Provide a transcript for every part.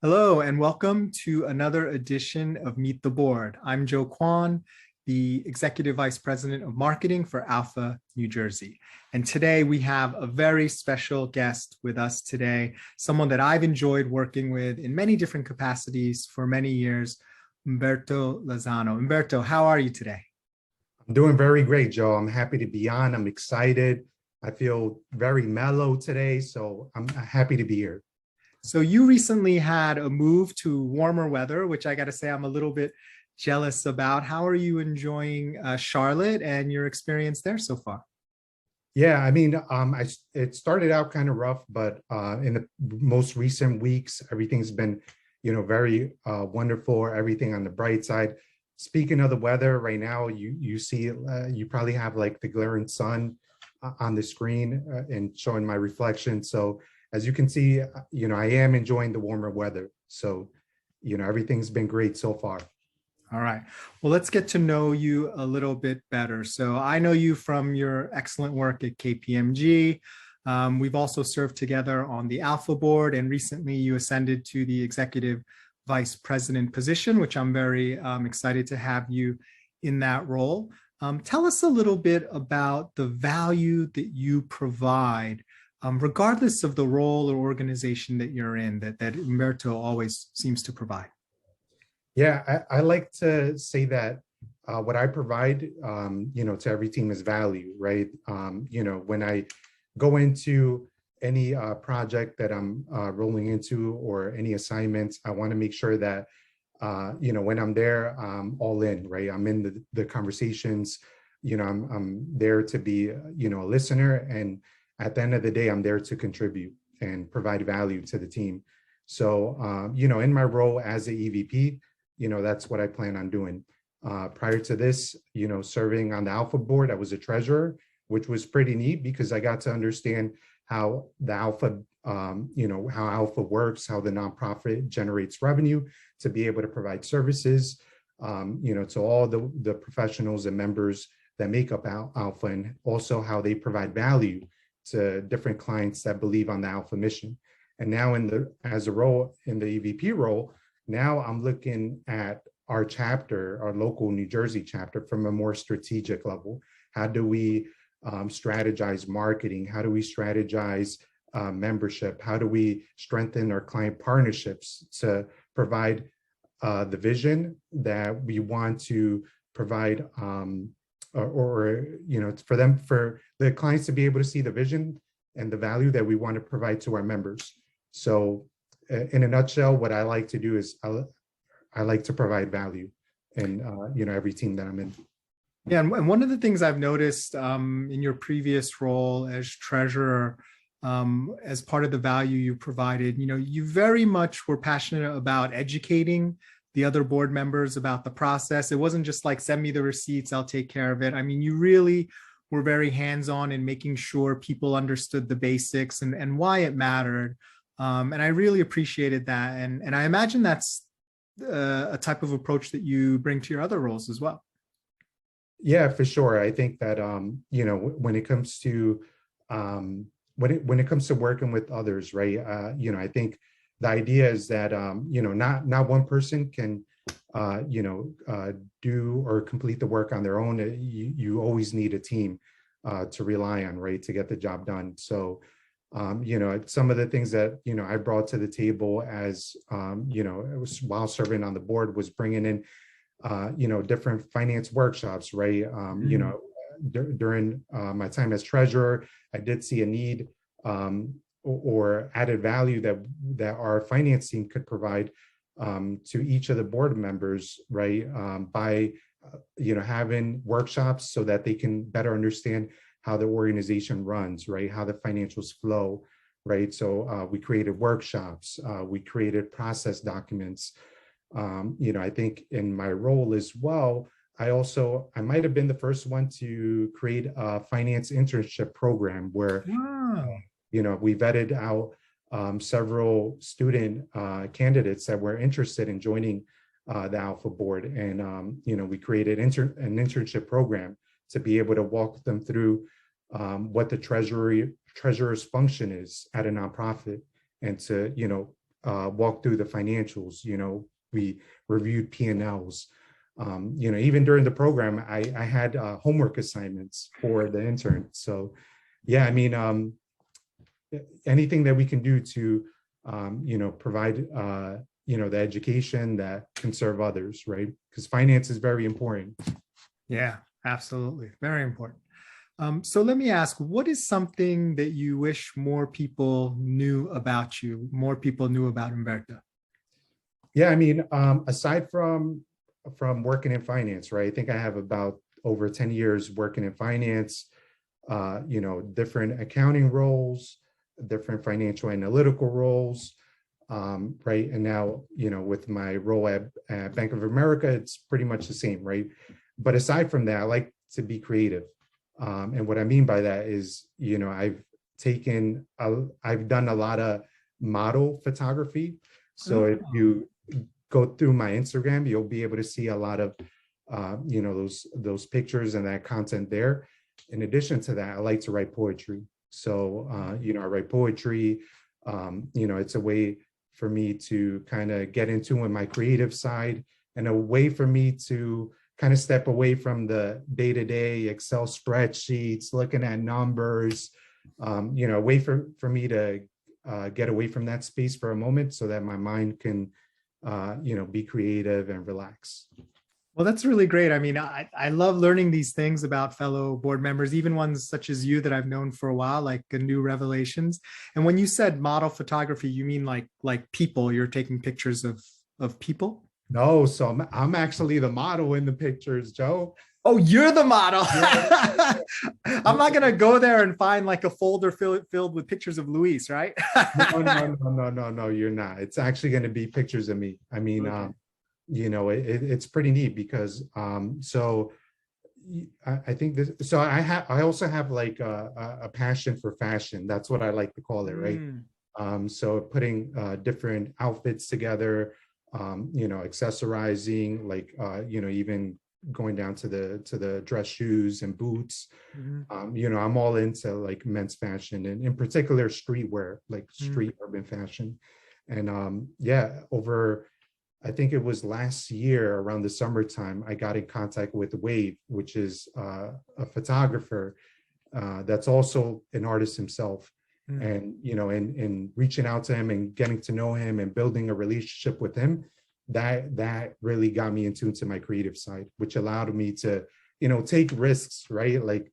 Hello and welcome to another edition of Meet the Board. I'm Joe Kwan, the Executive Vice President of Marketing for ALPFA New Jersey. And today we have a very special guest with us today, someone that I've enjoyed working with in many different capacities for many years, Humberto Lozano. Humberto, how are you today? I'm doing very great, Joe. I'm happy to be on. I'm excited. I feel very mellow today, so I'm happy to be here. So you recently had a move to warmer weather, which I got to say I'm a little bit jealous about. How are you enjoying Charlotte and your experience there so far? Yeah, I mean, it started out kind of rough, but in the most recent weeks, everything's been, very wonderful. Everything on the bright side. Speaking of the weather, right now, you see, you probably have like the glaring sun on the screen and showing my reflection. So as you can see, I am enjoying the warmer weather. So, everything's been great so far. All right. Well, let's get to know you a little bit better. So I know you from your excellent work at KPMG. We've also served together on the ALPFA board, and recently you ascended to the executive vice president position, which I'm very excited to have you in that role. Tell us a little bit about the value that you provide, regardless of the role or organization that you're in, that Humberto always seems to provide. Yeah, I like to say that what I provide, to every team is value, right? When I go into any project that I'm rolling into or any assignments, I want to make sure that, when I'm there, I'm all in, right? I'm in the conversations, I'm there to be, a listener. And at the end of the day, I'm there to contribute and provide value to the team. So, in my role as a EVP, that's what I plan on doing. Prior to this, serving on the ALPFA board, I was a treasurer, which was pretty neat because I got to understand how the ALPFA, how ALPFA works, how the nonprofit generates revenue to be able to provide services, to all the professionals and members that make up ALPFA, and also how they provide value to different clients that believe on the ALPFA mission. And now as a role in the EVP role, now I'm looking at our chapter, our local New Jersey chapter, from a more strategic level. How do we strategize marketing? How do we strategize membership? How do we strengthen our client partnerships to provide the vision that we want to provide, for the clients to be able to see the vision and the value that we want to provide to our members. So in a nutshell, what I like to do is I like to provide value in every team that I'm in. Yeah, and one of the things I've noticed in your previous role as treasurer, as part of the value you provided, you very much were passionate about educating the other board members about the process. It wasn't just like, send me the receipts, I'll take care of it. I mean, you really were very hands-on in making sure people understood the basics and why it mattered. And I really appreciated that. And I imagine that's a type of approach that you bring to your other roles as well. Yeah, for sure. I think that when it comes to when it comes to working with others, right? I think the idea is that not one person can do or complete the work on their own. You always need a team to rely on, right, to get the job done. So some of the things that I brought to the table as it was while serving on the board was bringing in different finance workshops, right? During my time as treasurer, I did see a need or added value that our finance team could provide to each of the board members, right? By having workshops so that they can better understand how the organization runs, right? How the financials flow, right? So we created workshops, we created process documents. I think in my role as well, I might have been the first one to create a finance internship program where, we vetted out several student candidates that were interested in joining the ALPFA board. And, we created an internship program to be able to walk them through what the treasurer's function is at a nonprofit, and to walked through the financials. We reviewed P&Ls. Even during the program, I had homework assignments for the intern. So, yeah, I mean, anything that we can do to, provide, the education that can serve others, right? Because finance is very important. Yeah, absolutely. Very important. So let me ask, what is something that you wish more people knew about you, more people knew about Humberto? Yeah, I mean, aside from working in finance, right? I think I have about over 10 years working in finance, different accounting roles, different financial analytical roles, right? And now, with my role at Bank of America, it's pretty much the same, right? But aside from that, I like to be creative. And what I mean by that is, I've done a lot of model photography. So if you go through my Instagram, you'll be able to see a lot of, those pictures and that content there. In addition to that, I like to write poetry. So, I write poetry. It's a way for me to kind of get into my creative side, and a way for me to kind of step away from the day-to-day Excel spreadsheets, looking at numbers, a way for me to get away from that space for a moment so that my mind can, be creative and relax. Well, that's really great. I mean, I love learning these things about fellow board members, even ones such as you that I've known for a while, like new revelations. And when you said model photography, you mean like people, you're taking pictures of people? No, so I'm actually the model in the pictures, Joe. Oh, you're the model. Yeah. I'm not going to go there and find like a folder filled with pictures of Luis, right? No, you're not. It's actually going to be pictures of me. I mean, okay. It's pretty neat because so I think this, so I also have like a passion for fashion. That's what I like to call it, right? So putting different outfits together, accessorizing, like even going down to the dress shoes and boots. I'm all into like men's fashion, and in particular streetwear, like street urban fashion. And I think it was last year around the summertime, I got in contact with Wave, which is a photographer that's also an artist himself. And, and reaching out to him and getting to know him and building a relationship with him, that really got me into my creative side, which allowed me to, take risks, right? Like,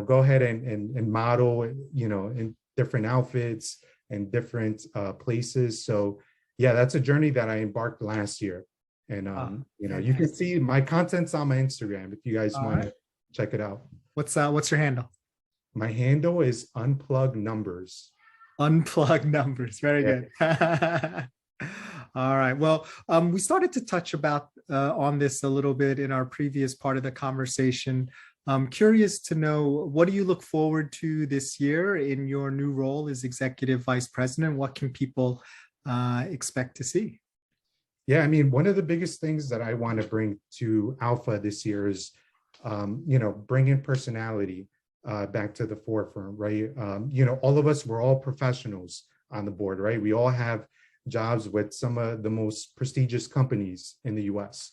go ahead and model, in different outfits and different places. So yeah, that's a journey that I embarked last year. And, you can see my content's on my Instagram if you guys want to check it out. What's your handle? My handle is Unplug Numbers. Unplug Numbers. Very good. All right. Well, we started to touch on this a little bit in our previous part of the conversation. I'm curious to know, what do you look forward to this year in your new role as Executive Vice President? What can people expect to see? Yeah, I mean, one of the biggest things that I want to bring to ALPFA this year is, bringing personality back to the forefront, right? All of us, we're all professionals on the board, right? We all have jobs with some of the most prestigious companies in the US,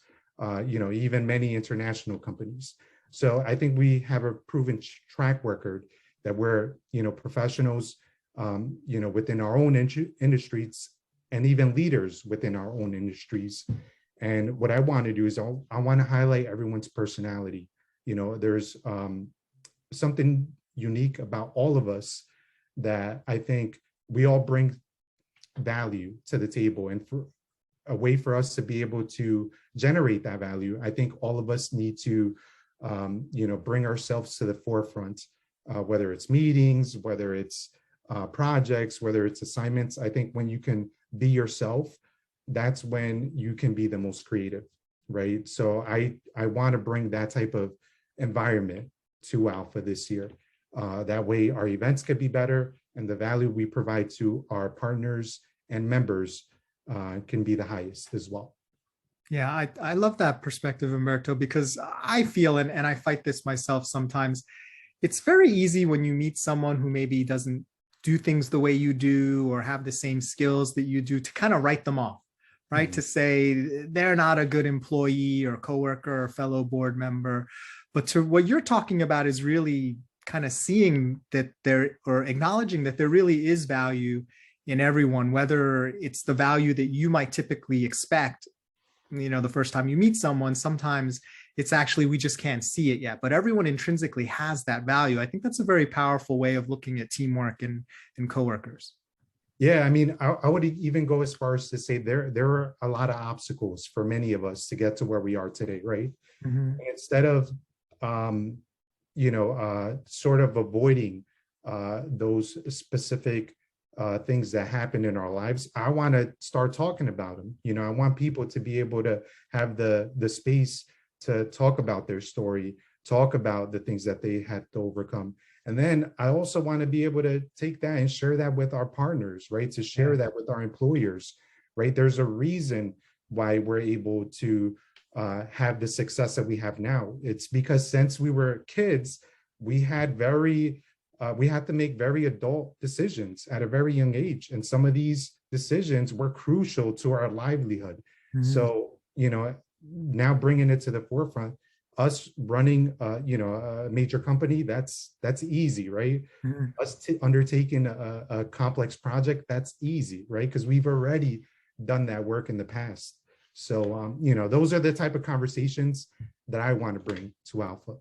even many international companies. So I think we have a proven track record that we're, professionals, within our own industries, and even leaders within our own industries. And what I want to do is I want to highlight everyone's personality. There's something unique about all of us that I think we all bring value to the table, and for a way for us to be able to generate that value, I think all of us need to bring ourselves to the forefront, whether it's meetings, whether it's projects, whether it's assignments. I think when you can be yourself, that's when you can be the most creative, right? So I want to bring that type of environment to ALPFA this year. That way our events could be better, and the value we provide to our partners and members can be the highest as well. Yeah, I love that perspective, Humberto, because I feel, and I fight this myself sometimes, it's very easy when you meet someone who maybe doesn't do things the way you do or have the same skills that you do, to kind of write them off, right? Mhm. To say they're not a good employee or coworker or fellow board member. But to what you're talking about is really kind of seeing that there, or acknowledging that there really is value in everyone, whether it's the value that you might typically expect, the first time you meet someone. Sometimes it's actually, we just can't see it yet, but everyone intrinsically has that value. I think that's a very powerful way of looking at teamwork and coworkers. Yeah, I mean, I would even go as far as to say there are a lot of obstacles for many of us to get to where we are today, right? Mm-hmm. Instead of sort of avoiding those specific things that happen in our lives, I want to start talking about them. I want people to be able to have the space to talk about their story, talk about the things that they had to overcome. And then I also want to be able to take that and share that with our partners, right? To share that with our employers, right? There's a reason why we're able to have the success that we have now. It's because since we were kids, we had to make very adult decisions at a very young age. And some of these decisions were crucial to our livelihood. Mm-hmm. So, now bringing it to the forefront, us running, a major company, that's easy, right? Mm-hmm. Us undertaking a complex project, that's easy, right? Because we've already done that work in the past. So, those are the type of conversations that I want to bring to ALPFA.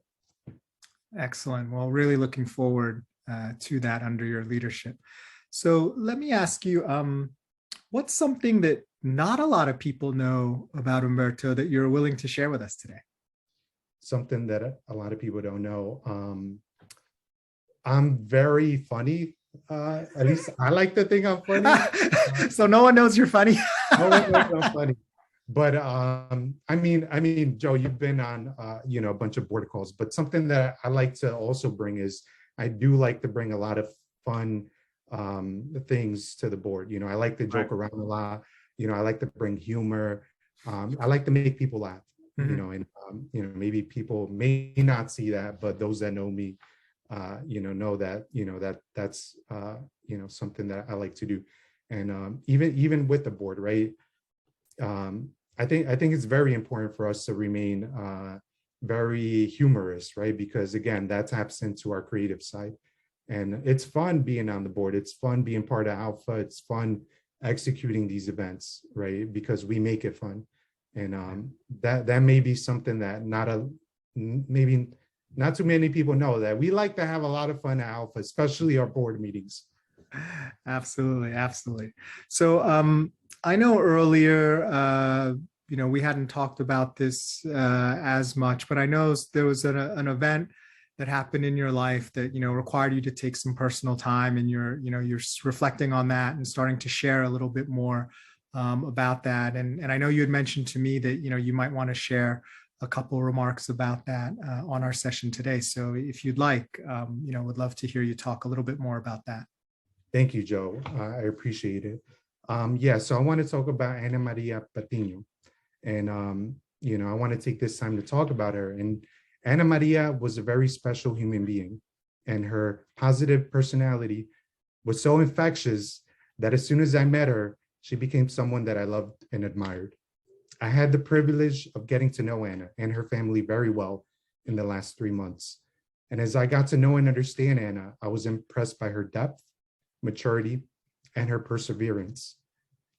Excellent. Well, really looking forward to that under your leadership. So let me ask you, what's something that not a lot of people know about Humberto that you're willing to share with us today? Something that a lot of people don't know. I'm very funny. At least I like to think I'm funny. So no one knows you're funny. No one knows I'm funny. But I mean, Joe, you've been on a bunch of board calls, but something that I like to also bring is I do like to bring a lot of fun things to the board. I like to joke around a lot. I like to bring humor. I like to make people laugh. Mm-hmm. And maybe people may not see that, but those that know me, know that that's something that I like to do. And even with the board, right? I think it's very important for us to remain very humorous, right? Because again, that taps into our creative side. And it's fun being on the board. It's fun being part of ALPFA. It's fun executing these events, right? Because we make it fun. And that may be something that maybe not too many people know, that we like to have a lot of fun at ALPFA, especially our board meetings. Absolutely, absolutely. So I know earlier, we hadn't talked about this as much, but I know there was an event that happened in your life that, required you to take some personal time, and you're reflecting on that and starting to share a little bit more about that. And I know you had mentioned to me that, you might want to share a couple remarks about that on our session today. So if you'd like, would love to hear you talk a little bit more about that. Thank you, Joe. I appreciate it. So I want to talk about Ana Maria Patino. And, I want to take this time to talk about her. And Ana Maria was a very special human being. And her positive personality was so infectious that as soon as I met her, she became someone that I loved and admired. I had the privilege of getting to know Anna and her family very well in the last 3 months. And as I got to know and understand Anna, I was impressed by her depth, maturity, and her perseverance.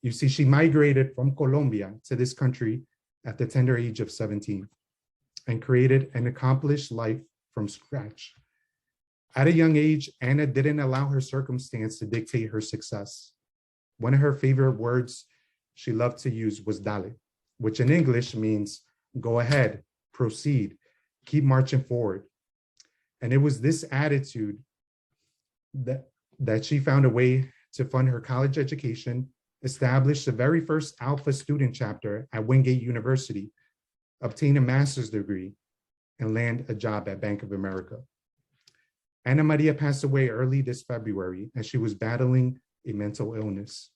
You see, she migrated from Colombia to this country at the tender age of 17 and created an accomplished life from scratch. At a young age, Anna didn't allow her circumstance to dictate her success. One of her favorite words she loved to use was dale, which in English means go ahead, proceed, keep marching forward. And it was this attitude that she found a way to fund her college education, establish the very first ALPFA student chapter at Wingate University, obtain a master's degree, and land a job at Bank of America. Ana Maria passed away early this February as she was battling a mental illness.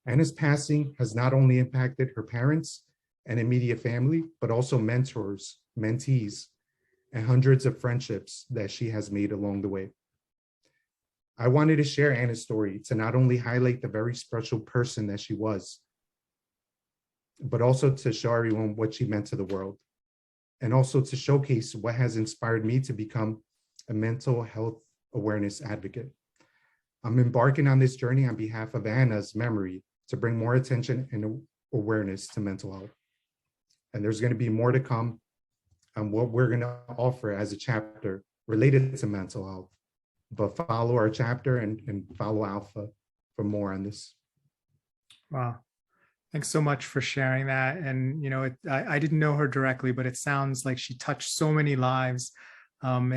Anna's passing has not only impacted her parents and immediate family, but also mentors, mentees, and hundreds of friendships that she has made along the way. I wanted to share Anna's story to not only highlight the very special person that she was, but also to show everyone what she meant to the world, and also to showcase what has inspired me to become a mental health awareness advocate. I'm embarking on this journey on behalf of Anna's memory to bring more attention and awareness to mental health. And there's going to be more to come on what we're going to offer as a chapter related to mental health. But follow our chapter and follow ALPFA for more on this. Wow. Thanks so much for sharing that. And, you know, I didn't know her directly, but it sounds like she touched so many lives. And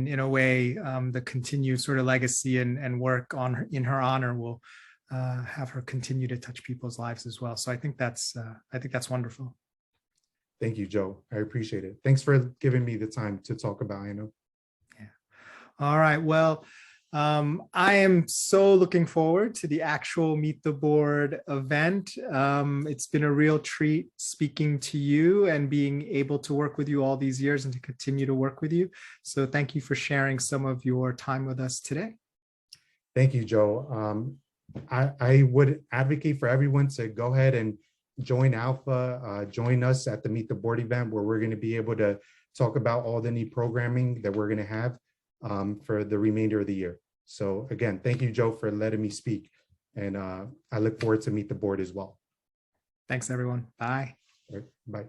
in a way, the continued sort of legacy and work on her, in her honor will have her continue to touch people's lives as well. So I think that's wonderful. Thank you, Joe. I appreciate it. Thanks for giving me the time to talk about, you know. Yeah. All right. Well, I am so looking forward to the actual Meet the Board event. It's been a real treat speaking to you and being able to work with you all these years and to continue to work with you. So thank you for sharing some of your time with us today. Thank you, Joe. I would advocate for everyone to go ahead and join ALPFA, join us at the Meet the Board event, where we're going to be able to talk about all the new programming that we're going to have for the remainder of the year. So again, thank you, Joe, for letting me speak. And I look forward to Meet the Board as well. Thanks, everyone. Bye. All right, bye.